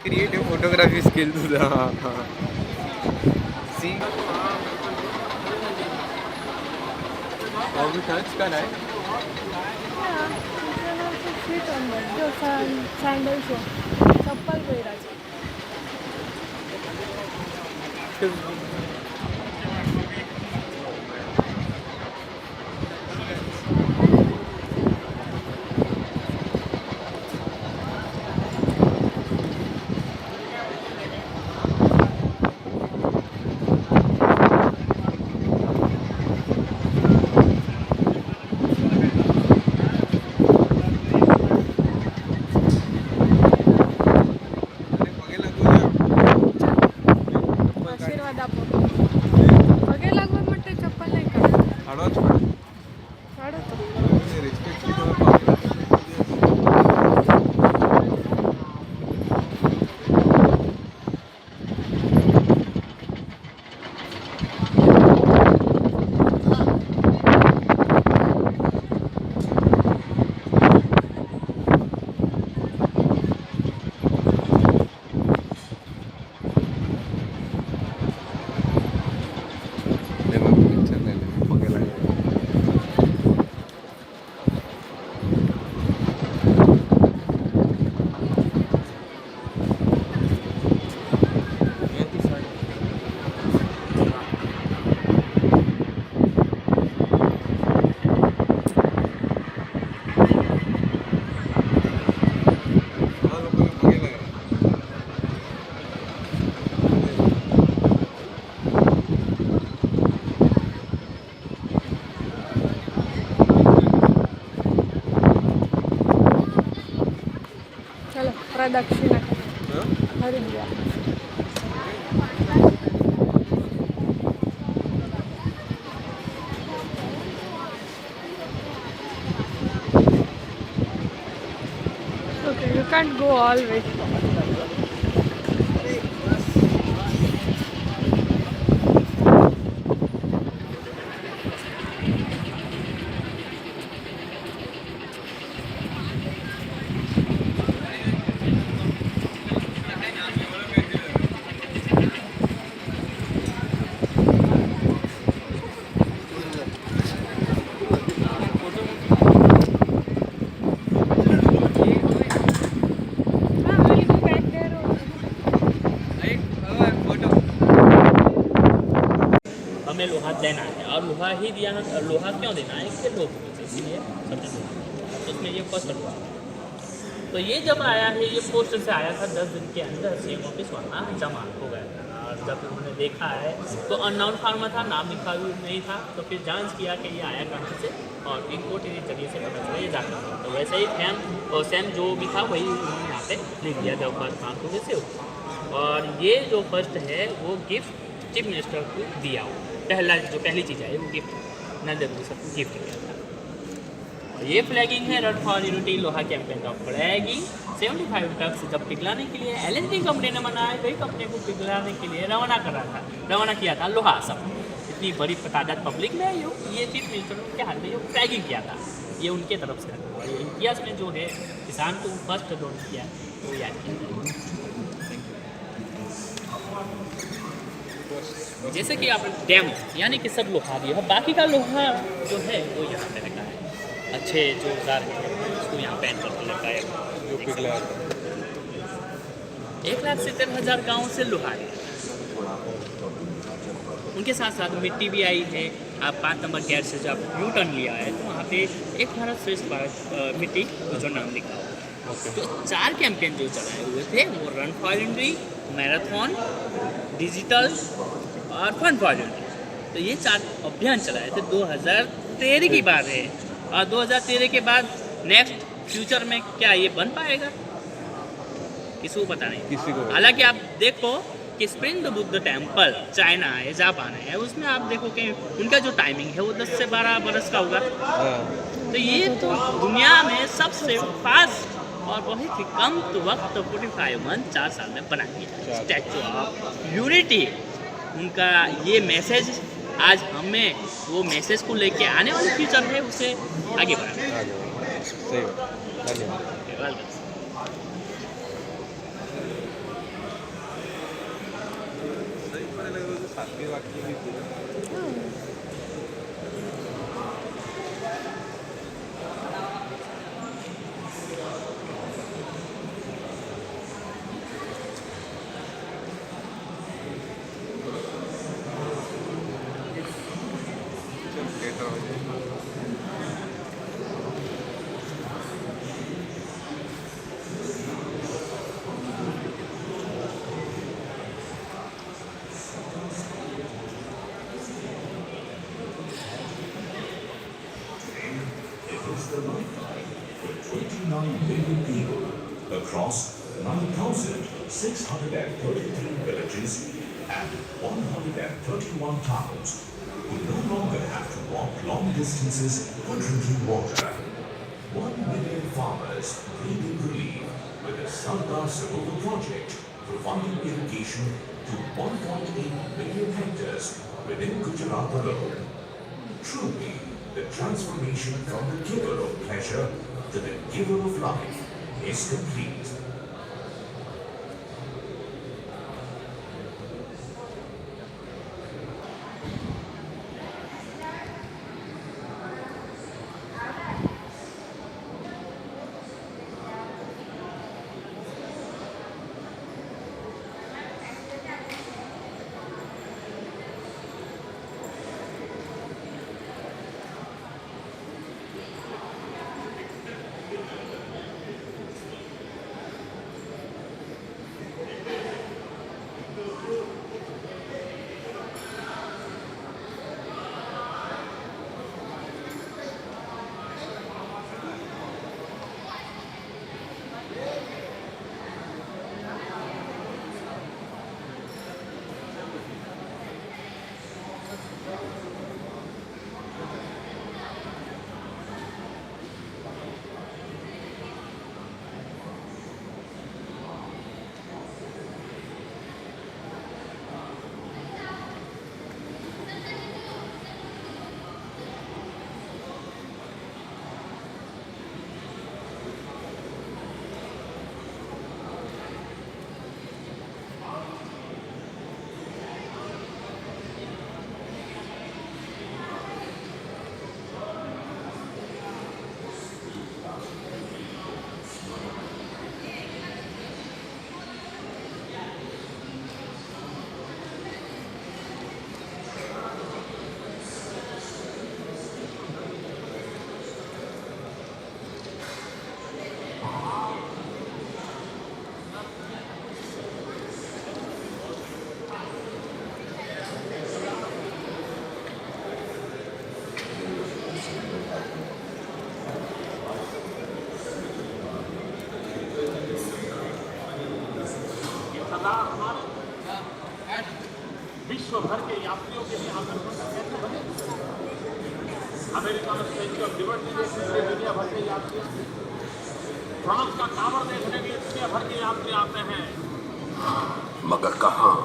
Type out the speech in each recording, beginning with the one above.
Creative photography skill तुझा. हां सी touch का नाही. सँडल शो चप्पल पहिरायची. आशीर्वाद आपण बघे लागवड म्हणते चप्पल नाही काढत. चलो प्रदक्षिणा Haridwar. Okay, you can't go all way. हमें लोहा देना है और लोहा ही दिया है. लोहा क्यों देना है? इसके लोग इसीलिए समझ. तो उसमें ये फर्स्ट हुआ. तो ये जब आया है, ये पोस्ट से आया था 10 दिन के अंदर सीएम ऑफिस वहाँ जमा हो गया था. और जब उन्होंने देखा है तो अननाउन फार्मर था, नाम लिखा भी नहीं था. तो फिर जांच किया कि ये आया कहाँ से और इनपोर्ट के जरिए से पता चला ये जाकर. तो वैसे ही फैम और सैम जो भी था वही उन्होंने यहाँ पे लिख दिया जब फर्स्ट काम को वैसे. और ये जो फर्स्ट है वो गिफ्ट चीफ मिनिस्टर को दिया. वो पहली चीज़ है वो गिफ्ट नरेंद्र मोदी सबको गिफ्ट किया था. और ये फ्लैगिंग है रन फॉर यूनिटी लोहा कैंपेन का फ्लैगिंग. 75 ट्रक्स जब पिघलाने के लिए एलएनटी कंपनी ने बनाया, वही कंपनी को पिघलाने के लिए रवाना किया था लोहा सब. इतनी बड़ी तादाद पब्लिक में ये चीफ मिनिस्टर के हाथ में ये फ्लैगिंग किया था. ये उनके तरफ से. और ये इतिहास में जो है किसान को फर्स्ट डोन किया वो याद किया. जैसे कि आप डैम यानी कि सब लोहा दिया है, बाकी का लोहा जो है वो यहाँ पे रखा है. अच्छे जो औजार है उसको यहाँ पे एंटर रखा है. जो पिघला 1,70,000 गाँव से लोहा है. उनके साथ साथ मिट्टी भी आई है. आप 5 नंबर गेट से जब यू टर्न लिया है तो वहाँ पे एक भारत श्रेष्ठ भारत मिट्टी जो नाम लिखा हुआ. तो 4 कैंपेन जो चलाए हुए थे वो run for unity, marathon, digital और फन फॉर यूनिटी. तो ये 4 अभियान चलाए थे. 2013 की बात है. और 2013 के बाद नेक्स्ट फ्यूचर में क्या ये बन पाएगा किसी को पता नहीं. किसी को हालांकि आप देखो कि स्प्रिंग बुद्ध टेम्पल चाइना है, जापान है, उसमें आप देखो कि उनका जो टाइमिंग है वो 10 से 12 बरस का होगा. तो ये तो दुनिया में सबसे फास्ट और बहुत ही कम वक्त 45 मंथ 4 साल में बना दिया स्टैचू ऑफ यूनिटी. उनका ये मैसेज आज हमें वो मैसेज को लेके आने वाले फ्यूचर है उसे आगे बढ़ाना. धन्यवाद. The life for 29 million people across 9,633 villages and 131 towns who no longer have to walk long distances for drinking water. 1 million farmers breathing relief with the Sardar Sarovar project providing irrigation to 1.8 million hectares within Gujarat alone. Truly, the transformation from the giver of pleasure to the giver of life is complete. विश्व भर के यात्रियों के लिए आकर्षण का केंद्र बने। अमेरिका में स्टैच्यू ऑफ लिबर्टी देखने के लिए दुनिया भर के यात्री, फ्रांस का टावर देखने के लिए दुनिया भर के यात्री आते हैं। मगर कहाँ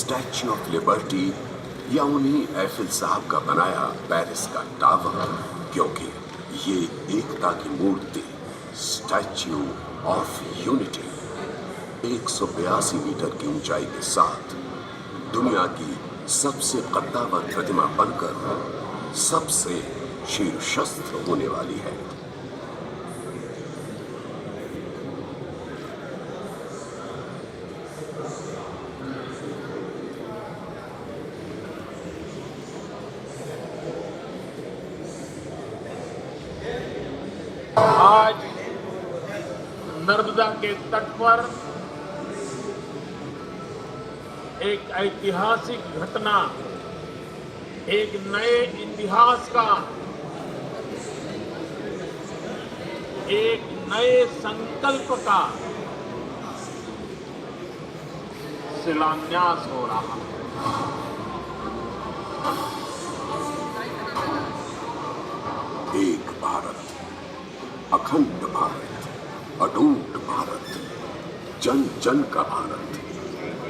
स्टैच्यू ऑफ लिबर्टी या उन्हीं एफिल साहब का बनाया पेरिस का टावर, क्योंकि ये एकता की मूर्ति स्टैच्यू ऑफ यूनिटी 182 मीटर की ऊंचाई के साथ दुनिया की सबसे कद्दावर प्रतिमा बनकर सबसे शीर्षस्थ होने वाली है। आज नर्मदा के तट पर एक ऐतिहासिक घटना, एक नए इतिहास का, एक नए संकल्प का शिलान्यास हो रहा है। एक भारत, अखंड भारत, अटूट भारत, जन जन का भारत,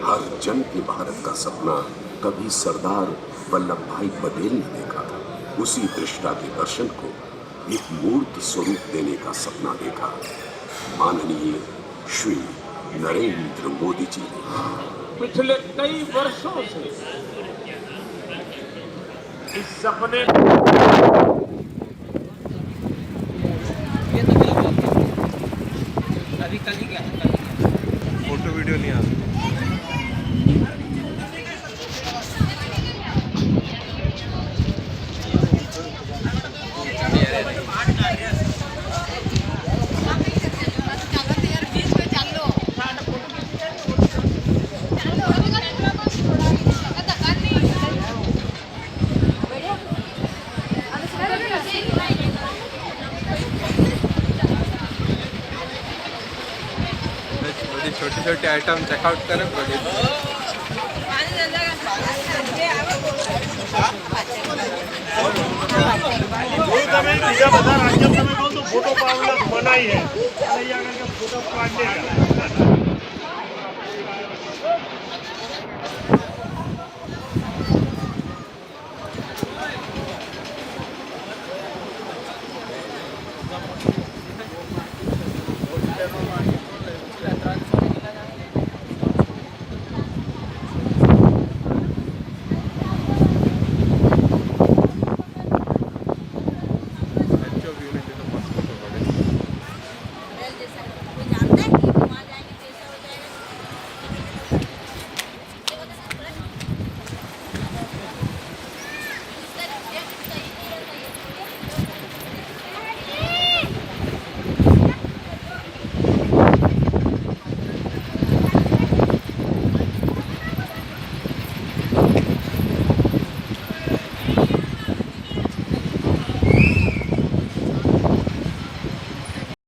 हर जन के भारत का सपना कभी सरदार वल्लभ भाई पटेल ने देखा था। उसी दृष्टा के दर्शन को एक मूर्त स्वरूप देने का सपना देखा माननीय श्री नरेंद्र मोदी जी ने। पिछले कई वर्षों से इस सपने अभी कल ही गया था, फोटो वीडियो नहीं आता। बड़ी छोटी छोटी आइटम चेकआउट करें बड़ी। તમે બીજા બધા રાજ્ય તમે કહો તો ફોટો પાડવાના મનાઈ હે અહીંયા આગળ ફોટો પાડ દેगा